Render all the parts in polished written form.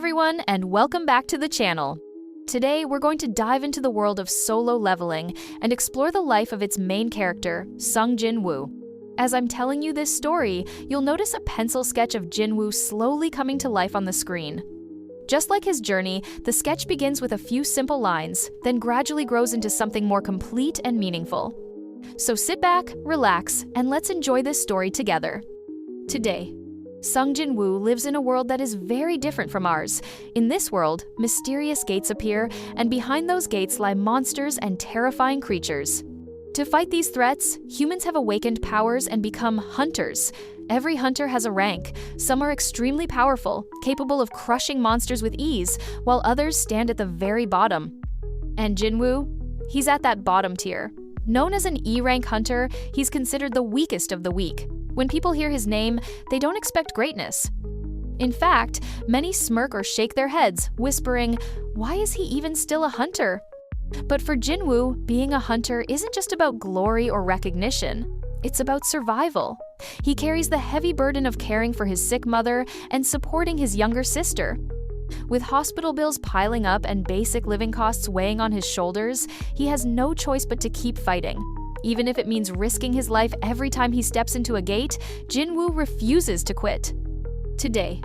everyone, and welcome back to the channel. Today, we're going to dive into the world of solo leveling and explore the life of its main character, Sung Jin-Woo. As I'm telling you this story, you'll notice a pencil sketch of Jin-Woo slowly coming to life on the screen. Just like his journey, the sketch begins with a few simple lines, then gradually grows into something more complete and meaningful. So sit back, relax, and let's enjoy this story together. Today, Sung Jin-Woo lives in a world that is very different from ours. In this world, mysterious gates appear, and behind those gates lie monsters and terrifying creatures. To fight these threats, humans have awakened powers and become hunters. Every hunter has a rank. Some are extremely powerful, capable of crushing monsters with ease, while others stand at the very bottom. And Jin-Woo? He's at that bottom tier. Known as an E-rank hunter, he's considered the weakest of the weak. When people hear his name, they don't expect greatness. In fact, many smirk or shake their heads, whispering, "Why is he even still a hunter?" But for Jin-Woo, being a hunter isn't just about glory or recognition. It's about survival. He carries the heavy burden of caring for his sick mother and supporting his younger sister. With hospital bills piling up and basic living costs weighing on his shoulders, he has no choice but to keep fighting. Even if it means risking his life every time he steps into a gate, Jin-Woo refuses to quit. Today,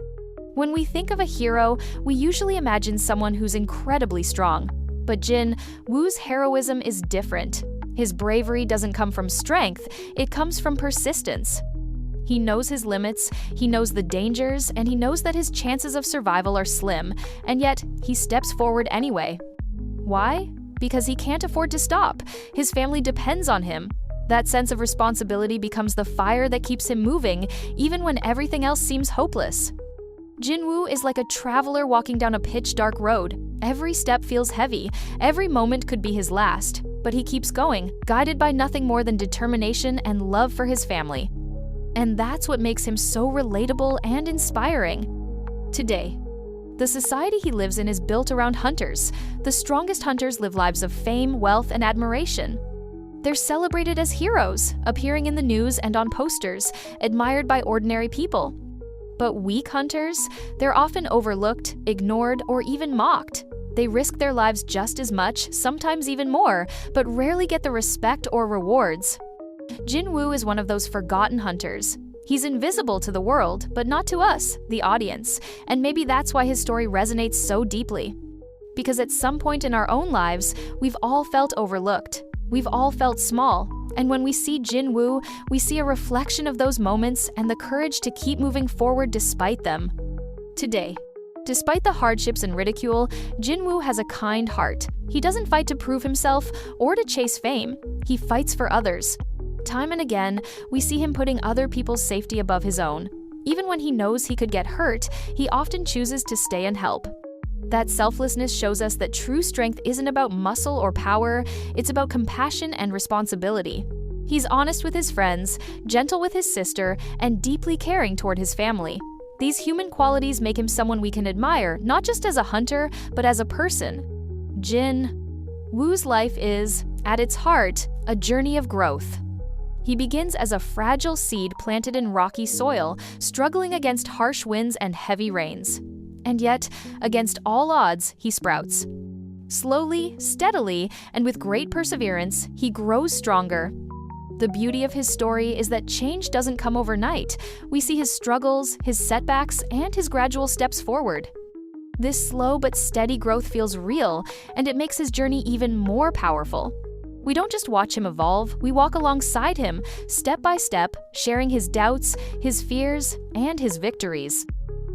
when we think of a hero, we usually imagine someone who's incredibly strong. But Jin-Woo's heroism is different. His bravery doesn't come from strength, it comes from persistence. He knows his limits, he knows the dangers, and he knows that his chances of survival are slim, and yet he steps forward anyway. Why? Because he can't afford to stop. His family depends on him. That sense of responsibility becomes the fire that keeps him moving, even when everything else seems hopeless. Jin-Woo is like a traveler walking down a pitch-dark road. Every step feels heavy, every moment could be his last, but he keeps going, guided by nothing more than determination and love for his family. And that's what makes him so relatable and inspiring. Today, the society he lives in is built around hunters. The strongest hunters live lives of fame, wealth, and admiration. They're celebrated as heroes, appearing in the news and on posters, admired by ordinary people. But weak hunters? They're often overlooked, ignored, or even mocked. They risk their lives just as much, sometimes even more, but rarely get the respect or rewards. Jin-Woo is one of those forgotten hunters. He's invisible to the world, but not to us, the audience, and maybe that's why his story resonates so deeply. Because at some point in our own lives, we've all felt overlooked. We've all felt small, and when we see Jin-Woo, we see a reflection of those moments and the courage to keep moving forward despite them. Today, despite the hardships and ridicule, Jin-Woo has a kind heart. He doesn't fight to prove himself or to chase fame. He fights for others. Time and again, we see him putting other people's safety above his own. Even when he knows he could get hurt, he often chooses to stay and help. That selflessness shows us that true strength isn't about muscle or power, it's about compassion and responsibility. He's honest with his friends, gentle with his sister, and deeply caring toward his family. These human qualities make him someone we can admire, not just as a hunter, but as a person. Jin-Woo's life is, at its heart, a journey of growth. He begins as a fragile seed planted in rocky soil, struggling against harsh winds and heavy rains. And yet, against all odds, he sprouts. Slowly, steadily, and with great perseverance, he grows stronger. The beauty of his story is that change doesn't come overnight. We see his struggles, his setbacks, and his gradual steps forward. This slow but steady growth feels real, and it makes his journey even more powerful. We don't just watch him evolve, we walk alongside him, step by step, sharing his doubts, his fears, and his victories.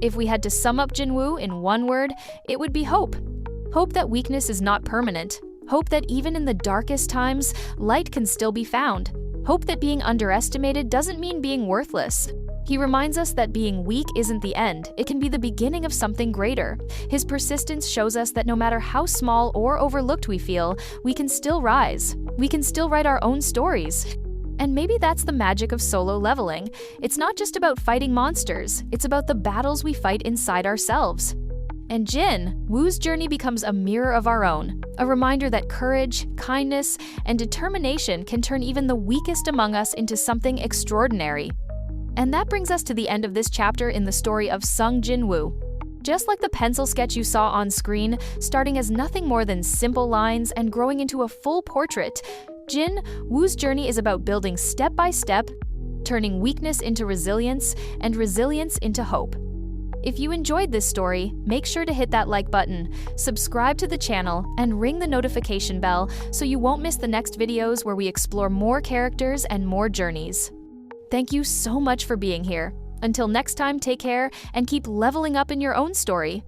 If we had to sum up Jin-Woo in one word, it would be hope. Hope that weakness is not permanent. Hope that even in the darkest times, light can still be found. Hope that being underestimated doesn't mean being worthless. He reminds us that being weak isn't the end, it can be the beginning of something greater. His persistence shows us that no matter how small or overlooked we feel, we can still rise. We can still write our own stories. And maybe that's the magic of solo leveling. It's not just about fighting monsters, it's about the battles we fight inside ourselves. And Jin-Woo's journey becomes a mirror of our own, a reminder that courage, kindness, and determination can turn even the weakest among us into something extraordinary. And that brings us to the end of this chapter in the story of Sung Jin-Woo. Just like the pencil sketch you saw on screen, starting as nothing more than simple lines and growing into a full portrait, Jin-Woo's journey is about building step by step, turning weakness into resilience and resilience into hope. If you enjoyed this story, make sure to hit that like button, subscribe to the channel, and ring the notification bell so you won't miss the next videos where we explore more characters and more journeys. Thank you so much for being here. Until next time, take care and keep leveling up in your own story.